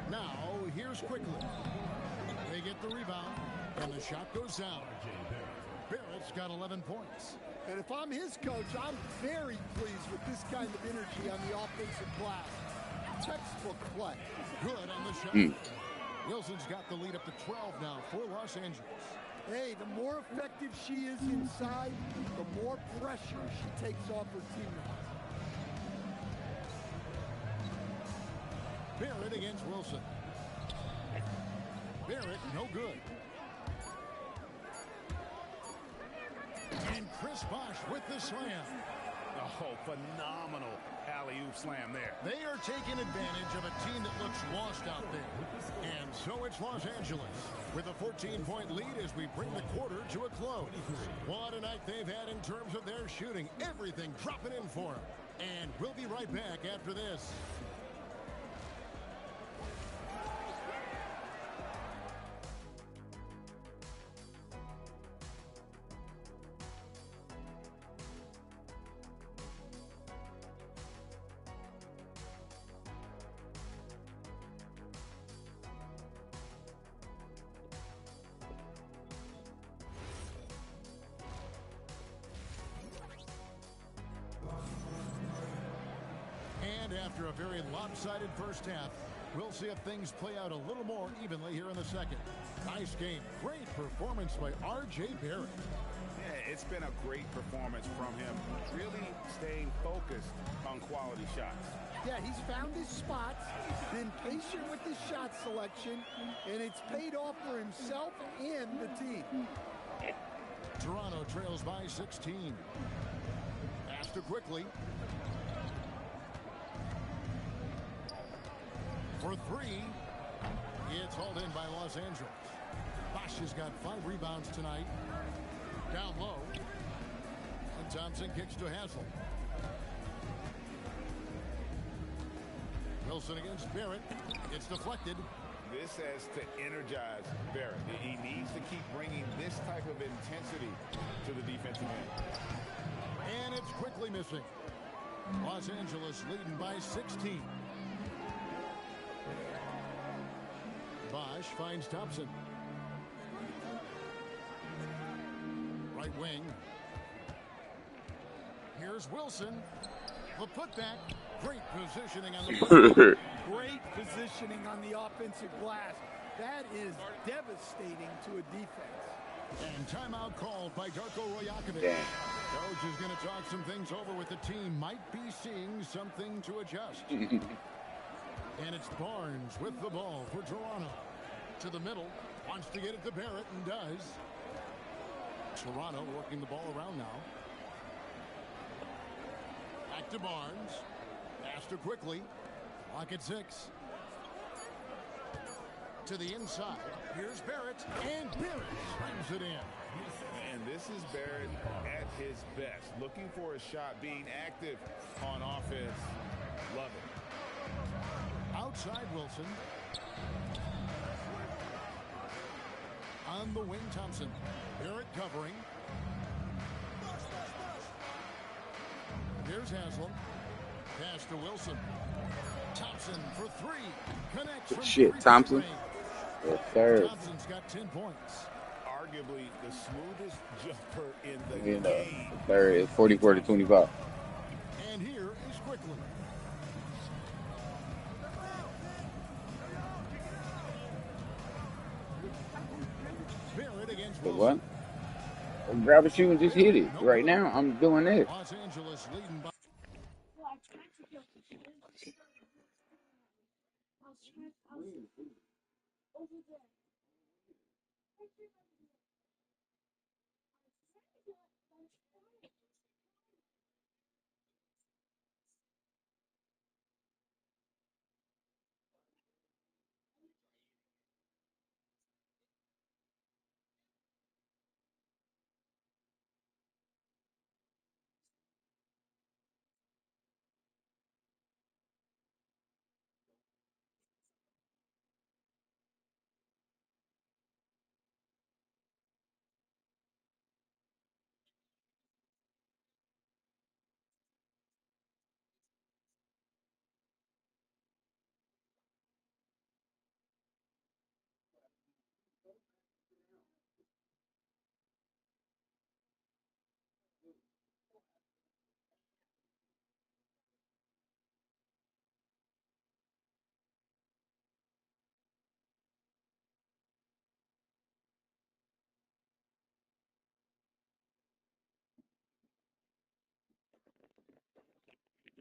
Now, here's Quickly. They get the rebound, and the shot goes down. Barrett's got 11 points. And if I'm his coach, I'm very pleased with this kind of energy on the offensive glass. Textbook play. Good on the shot. Wilson's got the lead up to 12 now for Los Angeles. Hey, the more effective she is inside, the more pressure she takes off her teammates. Barrett against Wilson. Barrett, no good. And Chris Bosh with the slam. Oh, phenomenal alley-oop slam there. They are taking advantage of a team that looks lost out there. And so it's Los Angeles with a 14-point lead as we bring the quarter to a close. What a night they've had in terms of their shooting. Everything dropping in for them. And we'll be right back after this. After a very lopsided first half, we'll see if things play out a little more evenly here in the second. Nice game. Great performance by R.J. Barrett. Yeah, it's been a great performance from him. Really staying focused on quality shots. Yeah, he's found his spots, been patient with his shot selection, and it's paid off for himself and the team. Toronto trails by 16. Pass to Quickly. For 3, it's hauled in by Los Angeles. Bosh has got 5 rebounds tonight. Down low. And Thompson kicks to Hassel. Wilson against Barrett. It's deflected. This has to energize Barrett. He needs to keep bringing this type of intensity to the defensive end. And it's Quickly missing. Los Angeles leading by 16. Bosh finds Thompson. Right wing. Here's Wilson. The putback. Great positioning on the Great positioning on the offensive glass. That is devastating to a defense. And timeout called by Darko Rajakovic. Yeah. Coach is going to talk some things over with the team. Might be seeing something to adjust. And it's Barnes with the ball for Toronto. To the middle. Wants to get it to Barrett and does. Toronto working the ball around now. to Barnes. Pass to Quickly. Clock at 6. To the inside. Here's Barrett. And Barrett slams it in. And this is Barrett at his best. Looking for a shot, being active on offense. Love it. Outside Wilson. On the wing, Thompson. Barrett covering. Here's Haslam. Pass to Wilson. Thompson for 3. Connects from Shit, Thompson. range. Yes, sir. Thompson's got 10 points. Arguably the smoothest jumper in the game. Third is 44-25. And here is Quickly. Barrett against But Wilson. what? Grab a shoe and just hit it. Right now, I'm doing this. Los Angeles leading by.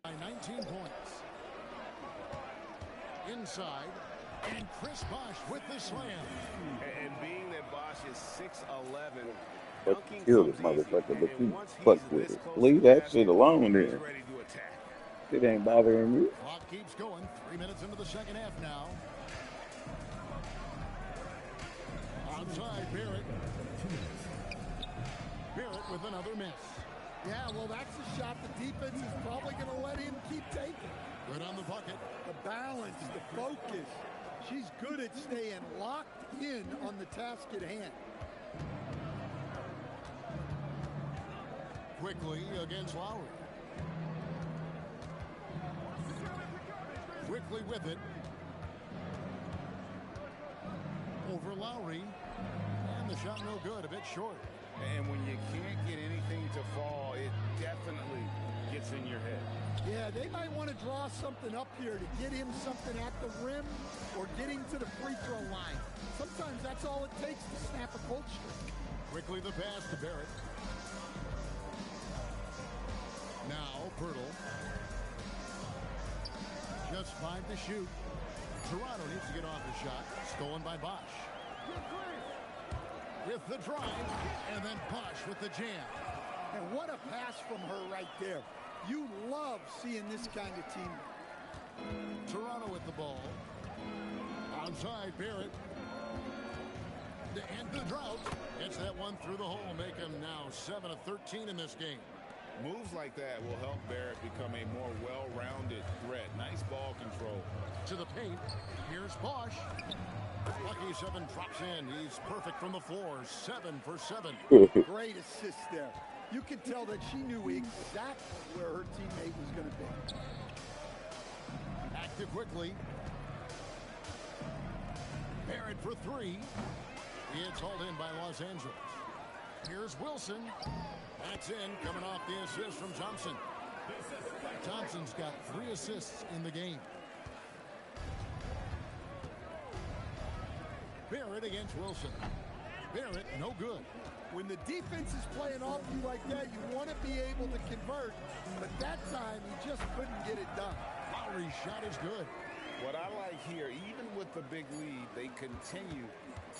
By 19 points. Inside, and Chris Bosh with the slam. And being that Bosh is 6'11", Fuck kill this motherfucker, but you fuck with it. Leave that shit alone then. It ain't bothering me. Clock keeps going. 3 minutes into the second half now. Outside, Barrett. Barrett with another miss. Yeah, well, that's a shot the defense is probably going to let him keep taking. Good on the bucket. The balance, the focus. She's good at staying locked in on the task at hand. Quickly against Lowry. Quickly with it. Over Lowry. And the shot no good, a bit short. And when you can't get anything to fall, it definitely gets in your head. Yeah, they might want to draw something up here to get him something at the rim or get him to the free throw line. Sometimes that's all it takes to snap a cold streak. Quickly the pass to Barrett. Now Pirtle. Just 5 to shoot. Toronto needs to get off the shot. Stolen by Bosh. With the drive, and then Bosh with the jam. And what a pass from her right there. You love seeing this kind of team. Toronto with the ball. Outside, Barrett. To end the drought. It's that one through the hole, make him now 7 of 13 in this game. Moves like that will help Barrett become a more well-rounded threat. Nice ball control. To the paint. Here's Bosh. Lucky 7 drops in. He's perfect from the floor. 7 for 7. Great assist there. You can tell that she knew exactly where her teammate was going to be. Back to Quickly. Barrett for 3. It's hauled in by Los Angeles. Here's Wilson. That's in, coming off the assist from Thompson. Thompson's got 3 assists in the game. Barrett against Wilson. Barrett, no good. When the defense is playing off you like that, you want to be able to convert. But that time, he just couldn't get it done. Lowry's shot is good. What I like here, even with the big lead, they continue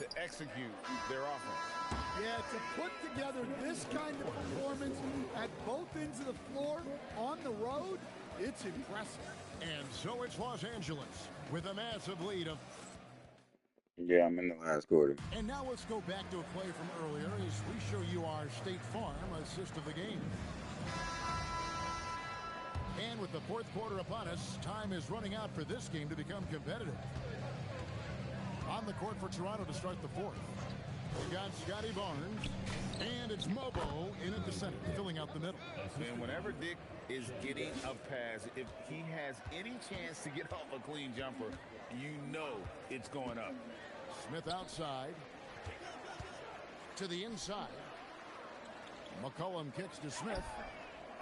to execute their offense. Yeah, to put together this kind of performance at both ends of the floor on the road, it's impressive. And so it's Los Angeles with a massive lead of... Yeah, I'm in the last quarter. And now let's go back to a play from earlier as we show you our State Farm assist of the game. And with the fourth quarter upon us, time is running out for this game to become competitive. On the court for Toronto to start the fourth. We got Scotty Barnes, and it's Mobo in at the center, filling out the middle. And whenever Dick is getting a pass, if he has any chance to get off a clean jumper, you know it's going up. Smith outside. To the inside. McCollum kicks to Smith.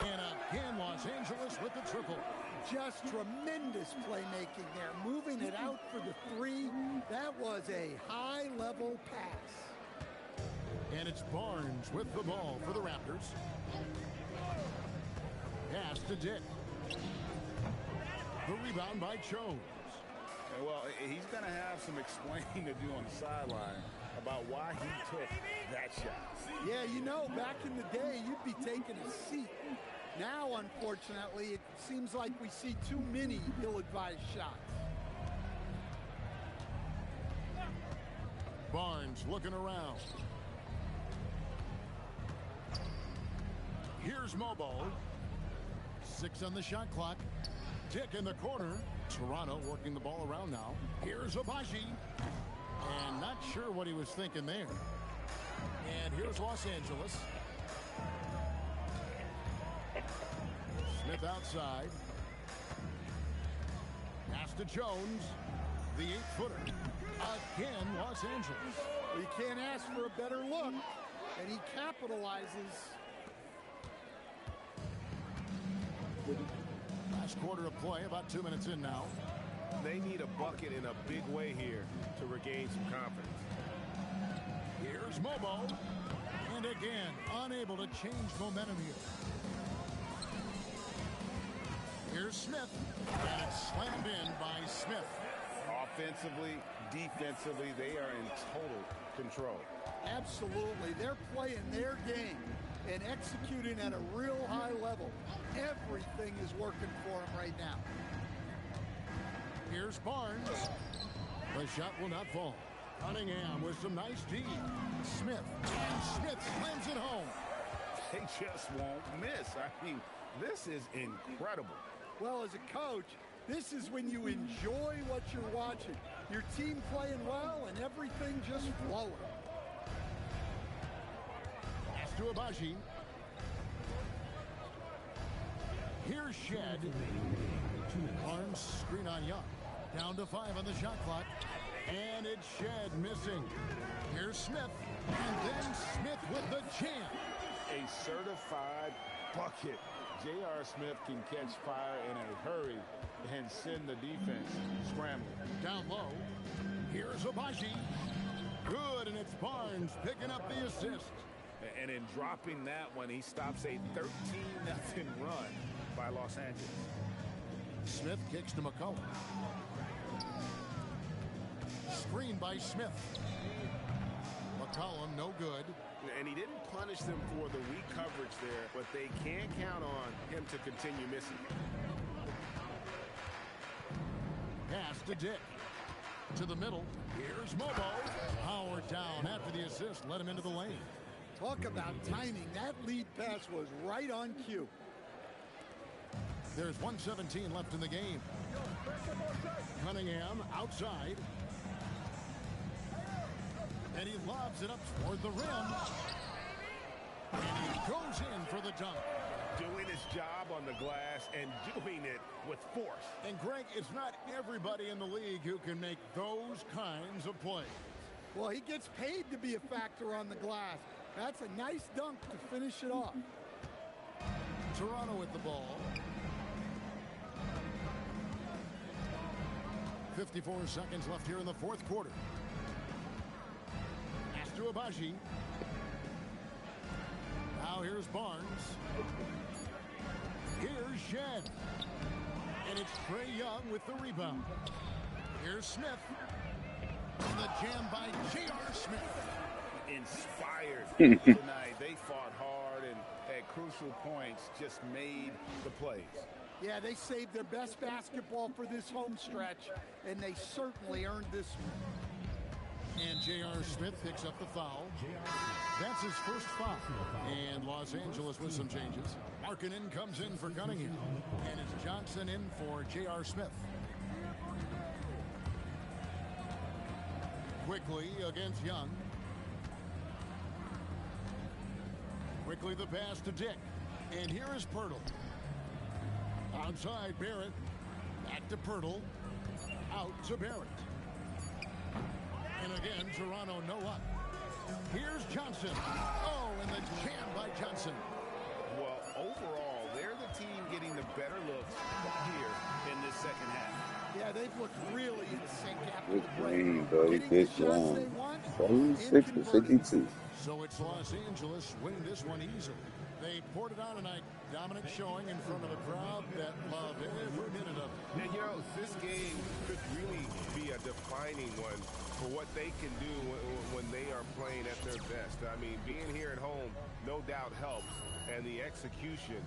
And again, Los Angeles with the triple. Just tremendous playmaking there. Moving it out for the three. That was a high-level pass. And it's Barnes with the ball for the Raptors. Pass to Dick. The rebound by Jones. Well, he's going to have some explaining to do on the sideline about why he took that shot. Yeah, you know, back in the day, you'd be taking a seat. Now, unfortunately, it seems like we see too many ill-advised shots. Barnes looking around. Here's Mobo. 6 on the shot clock. Dick in the corner. Toronto working the ball around now. Here's Abaji. And not sure what he was thinking there. And here's Los Angeles. Smith outside. Pass to Jones. The 8-footer. Again, Los Angeles. Well, you can't ask for a better look. And he capitalizes. Last quarter of play, about 2 minutes in now. They need a bucket in a big way here to regain some confidence. Here's Mobo. And again, unable to change momentum here. Here's Smith. And it's slammed in by Smith. Offensively, defensively, they are in total control. Absolutely. They're playing their game and executing at a real high level. Everything is working for them right now. Here's Barnes. The shot will not fall. Cunningham with some nice D. Smith. And Smith slams it home. They just won't miss. I mean, this is incredible. Well, as a coach, this is when you enjoy what you're watching. Your team playing well and everything just flowing. Pass to Abaji. Here's Shed. Barnes screen on Young. Down to 5 on the shot clock. And it's Shed missing. Here's Smith. And then Smith with the jam. A certified bucket. J.R. Smith can catch fire in a hurry and send the defense scrambling. Down low. Here's Abaji. Good, and it's Barnes picking up the assist. And in dropping that one, he stops a 13-0 run by Los Angeles. Smith kicks to McCollum. Screen by Smith. McCollum, no good. And he didn't punish them for the weak coverage there, but they can count on him to continue missing. Pass to Dick. To the middle. Here's Mobo. Howard down after the assist. Let him into the lane. Talk about timing. That lead pass was right on cue. There's 1:17 left in the game. Cunningham outside. And he lobs it up toward the rim. And he goes in for the dunk. Doing his job on the glass and doing it with force. And Greg, it's not everybody in the league who can make those kinds of plays. Well, he gets paid to be a factor on the glass. That's a nice dunk to finish it off. Toronto with the ball. 54 seconds left here in the fourth quarter. Pass to Abaji. Now here's Barnes. Here's Shed. And it's Trae Young with the rebound. Here's Smith. And the jam by J.R. Smith. Inspired tonight. They fought hard and at crucial points just made the plays. Yeah, they saved their best basketball for this home stretch, and they certainly earned this one. And J.R. Smith picks up the foul. That's his first foul. And Los Angeles with some changes. Markkanen comes in for Cunningham. And it's Johnson in for J.R. Smith. Quickly against Young. Quickly the pass to Dick. And here is Pirtle. Outside Barrett. Back to Pirtle. Out to Barrett. And again, Toronto no up. Here's Johnson. Oh, and the jam by Johnson. Well, overall, they're the team getting the better looks here in this second half. Yeah, they've looked really in sync after Good the break. game, bro. Getting Good the shots they game. want 76 and to converting. 52. So it's Los Angeles winning this one easily. They poured it on tonight. Dominant showing in front of a crowd that loved every minute of it. And, you know, this game could really be a defining one for what they can do when they are playing at their best. I mean, being here at home no doubt helps, and the execution.